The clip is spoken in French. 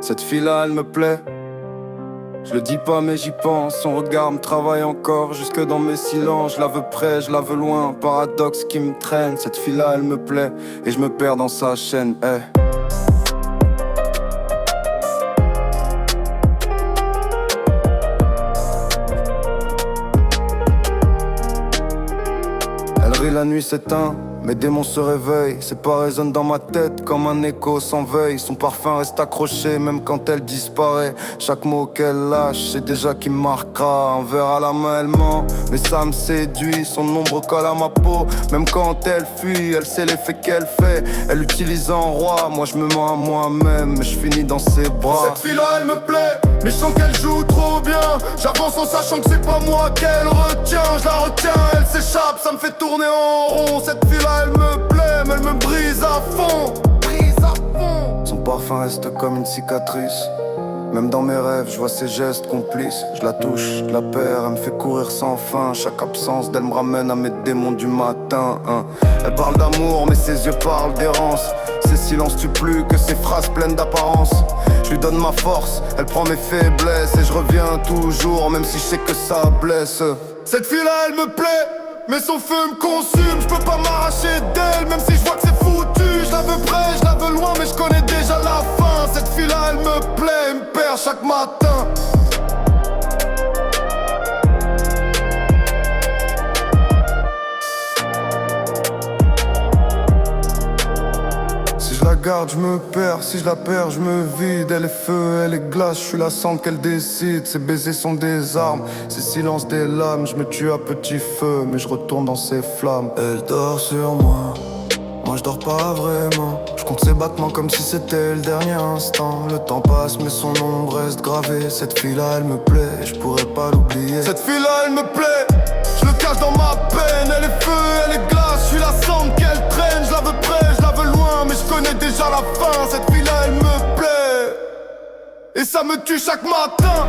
Cette fille-là, elle me plaît. Je le dis pas mais j'y pense, son regard me travaille encore jusque dans mes silences. Je la veux près, je la veux loin, paradoxe qui me traîne. Cette fille-là, elle me plaît et je me perds dans sa chaîne, hey. Elle rit, la nuit s'éteint, mes démons se réveillent. Ses pas résonnent dans ma tête comme un écho sans veille. Son parfum reste accroché même quand elle disparaît. Chaque mot qu'elle lâche, c'est déjà qui me marquera. Un verre à la main, elle ment, mais ça me séduit. Son ombre colle à ma peau, même quand elle fuit. Elle sait l'effet qu'elle fait, elle utilise en roi. Moi je me mens à moi-même, mais je finis dans ses bras. Cette fille-là, elle me plaît, mais je sens qu'elle joue trop bien. J'avance en sachant que c'est pas moi qu'elle retient. Je la retiens, elle s'échappe, ça me fait tourner en rond. Cette fille-là, elle me plaît, mais elle me brise à fond. Son parfum reste comme une cicatrice. Même dans mes rêves, je vois ses gestes complices. Je la touche, je la perds, elle me fait courir sans fin. Chaque absence d'elle me ramène à mes démons du matin, hein. Elle parle d'amour, mais ses yeux parlent d'errance. Ses silences tuent plus que ses phrases pleines d'apparence. Je lui donne ma force, elle prend mes faiblesses. Et je reviens toujours, même si je sais que ça blesse. Cette fille-là, elle me plaît, mais son feu me consume. Je peux pas m'arracher d'elle, même si je vois que c'est foutu. Je la veux près, je la veux loin, mais je connais déjà la fin. Cette fille-là, elle me plaît, elle me perd chaque matin. Si je la garde, je me perds, si je la perds, je me vide. Elle est feu, elle est glace, je suis la cendre qu'elle décide. Ses baisers sont des armes, ses silences des lames. Je me tue à petit feu, mais je retourne dans ses flammes. Elle dort sur moi, moi je dors pas vraiment. Je compte ses battements comme si c'était le dernier instant. Le temps passe mais son ombre reste gravée. Cette fille-là elle me plaît, je pourrais pas l'oublier. Cette fille-là, elle me plaît, je le cache dans ma peine. Elle est feu, elle est glace, je suis la cendre qu'elle traîne. Je la veux près, je la veux loin, mais je connais déjà la fin. Cette fille-là, elle me plaît, et ça me tue chaque matin.